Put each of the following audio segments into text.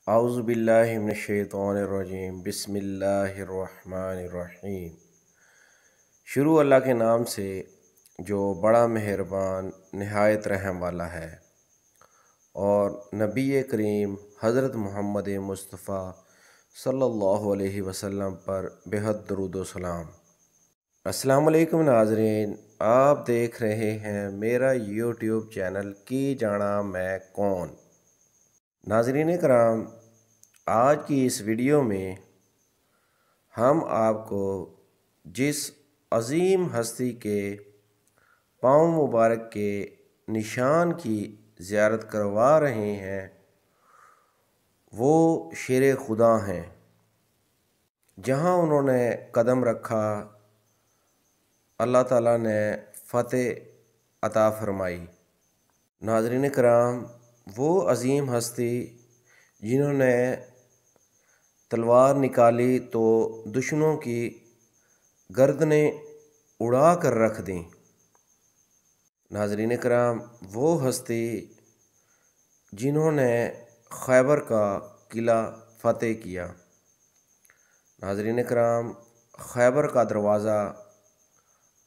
आउज़ुबिल्लाहि मिनश्शैतानिर्रजीम बिस्मिल्लाहिर्रहमानिर्रहीम। शुरू अल्लाह के नाम से जो बड़ा मेहरबान नहायत रहम वाला है। और नबी करीम हज़रत मोहम्मद मुस्तफ़ा सल्लल्लाहु अलैहि वसल्लम पर बेहद दरूद व सलाम। अस्सलाम वालेकुम नाज़रीन, आप देख रहे हैं मेरा यूट्यूब चैनल की जाना मैं कौन। नाज़रीन कराम, आज की इस वीडियो में हम आपको जिस अज़ीम हस्ती के पाँव मुबारक के निशान की ज़ियारत करवा रहे हैं वो शेर खुदा हैं। जहाँ उन्होंने कदम रखा अल्लाह ताला ने फ़तेह अता फ़रमाई। नाज़रीन कराम, वो अज़ीम हस्ती जिन्होंने तलवार निकाली तो दुश्मनों की गर्दनें उड़ा कर रख दी। नाज़रीन कराम, वो हस्ती जिन्होंने खैबर का किला फ़तेह किया। नाज़रीन कराम, खैबर का दरवाज़ा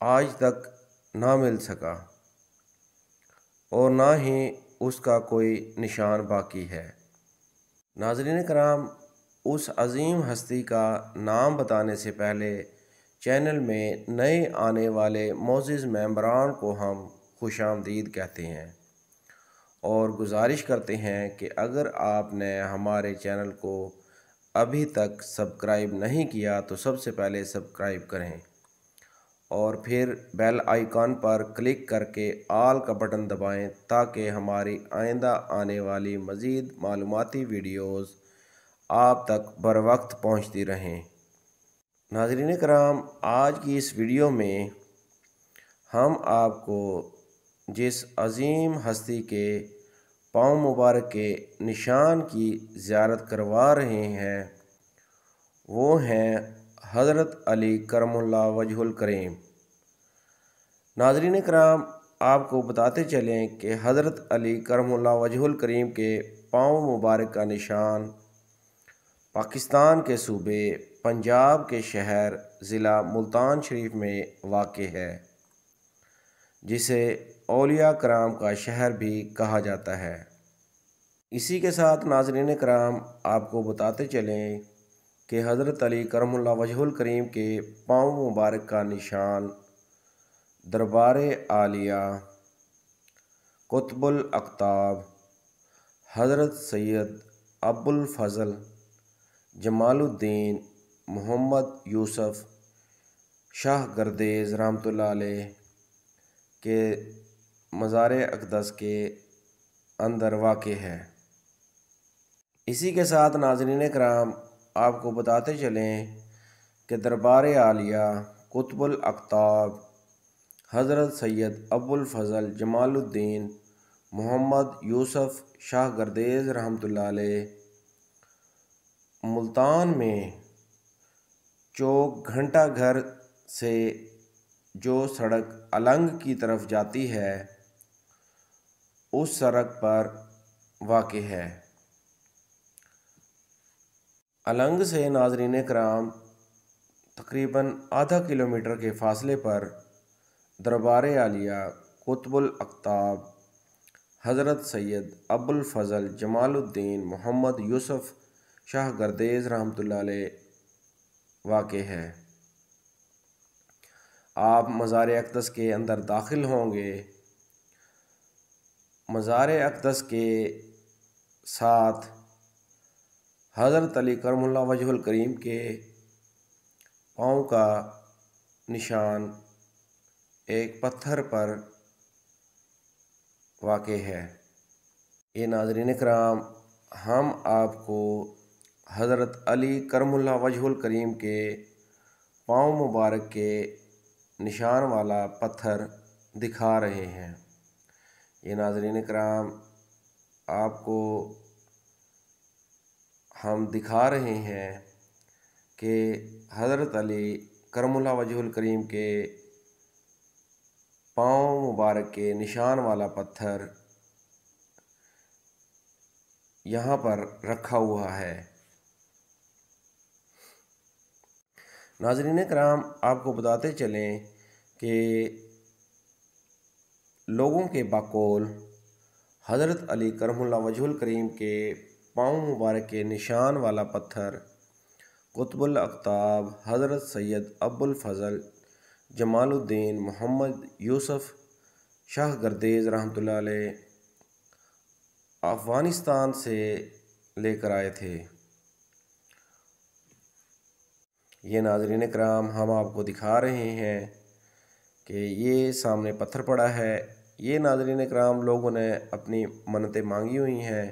आज तक ना मिल सका और ना ही उसका कोई निशान बाकी है। नाज़रीन कराम, उस अज़ीम हस्ती का नाम बताने से पहले चैनल में नए आने वाले मोअज़्ज़िज़ मेंबरान को हम खुशामदीद कहते हैं और गुजारिश करते हैं कि अगर आपने हमारे चैनल को अभी तक सब्सक्राइब नहीं किया तो सबसे पहले सब्सक्राइब करें और फिर बेल आइकॉन पर क्लिक करके ऑल का बटन दबाएं ताकि हमारी आइंदा आने वाली मज़ीद मालूमाती वीडियोज़ आप तक बर वक्त पहुँचती रहें। नाज़रीन कराम, आज की इस वीडियो में हम आपको जिस अज़ीम हस्ती के पाँव मुबारक के निशान की ज़ियारत करवा रहे हैं वो हैं हज़रत अली करमुल्लाह वजहुल करीम। नाज़रीन कराम, आपको बताते चलें कि हज़रत अली करमुल्लाह वजहुल करीम के पाँव मुबारक का निशान पाकिस्तान के सूबे पंजाब के शहर ज़िला मुल्तान शरीफ में वाक़ है, जिसे औलिया कराम का शहर भी कहा जाता है। इसी के साथ नाज़रीन कराम, आपको बताते चलें कि हज़रत अली करमुल्लाह वजहुल करीम के पाँव मुबारक का निशान दरबार आलिया कुतुबुल अक़ताब हज़रत सैयद अबुल फ़ज़ल जमालुद्दीन मोहम्मद यूसुफ़ शाह गर्देज़ रहमतुल्लाह अलैह के मज़ार अक़दस के अंदर वाक़ है। इसी के साथ नाज़रीन कराम, आपको बताते चलें कि दरबार आलिया कुतुबुल अक़ताब हज़रत सैयद अबुल फ़ज़ल जमालुद्दीन मोहम्मद यूसुफ़ शाह गर्देज़ रहमतुल्लाह अलैह मुल्तान में चौक घंटा घर से जो सड़क अलंग की तरफ जाती है उस सड़क पर वाक़ है। अलंग से नाज़रीन कराम तकरीबन आधा किलोमीटर के फ़ासले पर दरबार आलिया कुतुबुल अक़ताब हज़रत सैयद अबुल फ़ज़ल जमालुद्दीन मोहम्मद यूसुफ़ शाह गर्देज़ रहमतुल्लाह अलैह वाक़ है। आप मज़ार अक़दस के अंदर दाखिल होंगे, मज़ार अक़दस के साथ हज़रत अली करमुल्लाह वजहुल करीम के पाँव का निशान एक पत्थर पर वाक़ है। ये नाज़रीन कराम, हम आपको हज़रत अली करमुल्लाह वजहुल करीम के पाँव मुबारक के निशान वाला पत्थर दिखा रहे हैं। ये नाज़रीन कराम, आपको हम दिखा रहे हैं कि हज़रत अली करमुल्लाह वजहुल करीम के पाँव मुबारक के निशान वाला पत्थर यहाँ पर रखा हुआ है। नाज़रीन कराम, आपको बताते चलें कि लोगों के बकौल हज़रत अली करमुल्लाह वजहुल करीम के पाँव मुबारक के निशान वाला पत्थर कुतुबुल अक़ताब हज़रत सैयद अबुल फ़ज़ल जमालुद्दीन मोहम्मद यूसुफ़ शाह गर्देज़ रहमतुल्लाह अलैह अफ़गानिस्तान से लेकर आए थे। ये नाज़रीन कराम, हम आपको दिखा रहे हैं कि ये सामने पत्थर पड़ा है। ये नाज़रीन कराम, लोगों ने अपनी मन्नतें मांगी हुई हैं।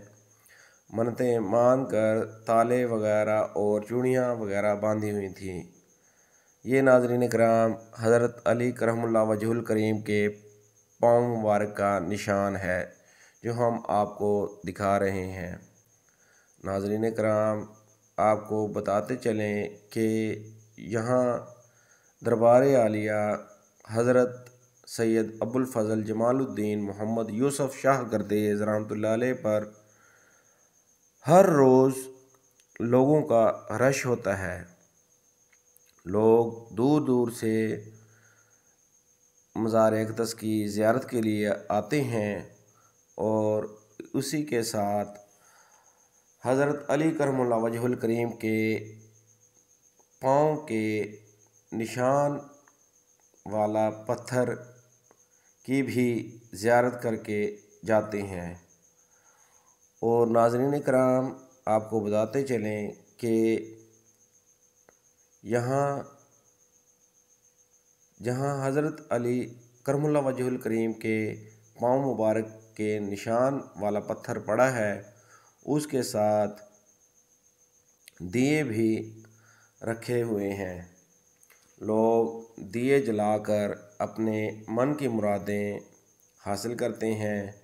मन्नतें मान कर ताले वगैरह और चूड़ियाँ वगैरह बांधी हुई थी। ये नाज़रीन कराम, हज़रत अली करमुल्लाह वजहुल करीम के पाँव मुबारक का निशान है जो हम आपको दिखा रहे हैं। नाज़रीन कराम, आपको बताते चलें कि यहाँ दरबार आलिया हज़रत सैयद अबुल फ़ज़ल जमालुद्दीन मोहम्मद यूसुफ़ शाह गर्देज़ रहमतुल्लाह अलैह पर हर रोज़ लोगों का रश होता है। लोग दूर दूर से मज़ार अक़दस की ज़ियारत के लिए आते हैं और उसी के साथ हज़रत अली करमुल्लाह वजहुल करीम के पाँव के निशान वाला पत्थर की भी ज़ियारत करके जाते हैं। और नाज़रीन कराम, आपको बताते चलें कि यहाँ जहाँ हज़रत अली करमुल्लाह वजहुल करीम के पाँव मुबारक के निशान वाला पत्थर पड़ा है, उसके साथ दिए भी रखे हुए हैं। लोग दिए जलाकर अपने मन की मुरादें हासिल करते हैं।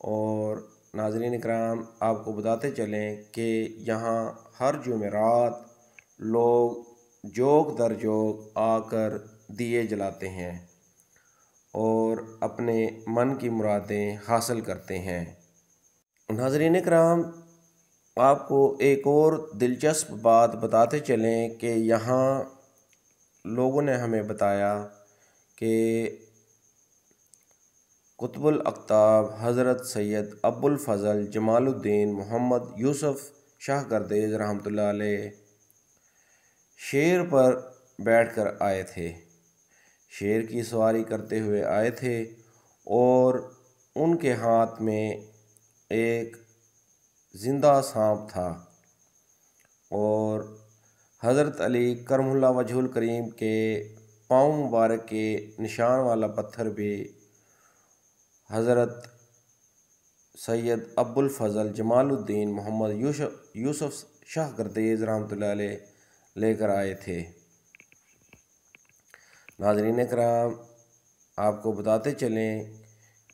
और नाज़रीन कराम, आपको बताते चलें कि यहाँ हर जुमेरात लोग जोग दर जोग आकर दिए जलाते हैं और अपने मन की मुरादें हासिल करते हैं। नाज़रीन कराम, आपको एक और दिलचस्प बात बताते चलें कि यहाँ लोगों ने हमें बताया कि कुतुबुल अक़ताब हज़रत सैयद अबुल फ़ज़ल जमालुद्दीन मोहम्मद यूसुफ़ शाह गर्देज़ रहमतुल्लाह अलैह शेर पर बैठकर आए थे। शेर की सवारी करते हुए आए थे और उनके हाथ में एक ज़िंदा सांप था। और हज़रत अली करमुल्लाह वजहुल करीम के पाँव मुबारक के निशान वाला पत्थर भी हज़रत सैयद अबुल फ़ज़ल जमालुद्दीन मोहम्मद यूसुफ़ शाह गर्देज़ रहमतुल्लाह अलैह लेकर आए थे। नाज़रीन कराम, आपको बताते चलें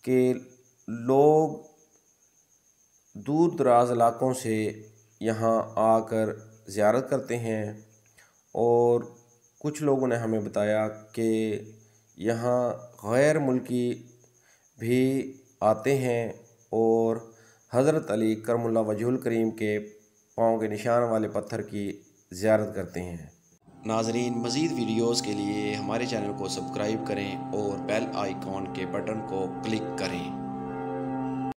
कि लोग दूर दराज इलाक़ों से यहाँ आकर ज़ियारत करते हैं। और कुछ लोगों ने हमें बताया कि यहाँ गैर मुल्की भी आते हैं और हज़रत अली करमुल्लाह वजहुल करीम के पाँव के निशान वाले पत्थर की ज़ियारत करते हैं। नाज़रीन, मज़ीद वीडियोज़ के लिए हमारे चैनल को सब्सक्राइब करें और बेल आइकॉन के बटन को क्लिक करें।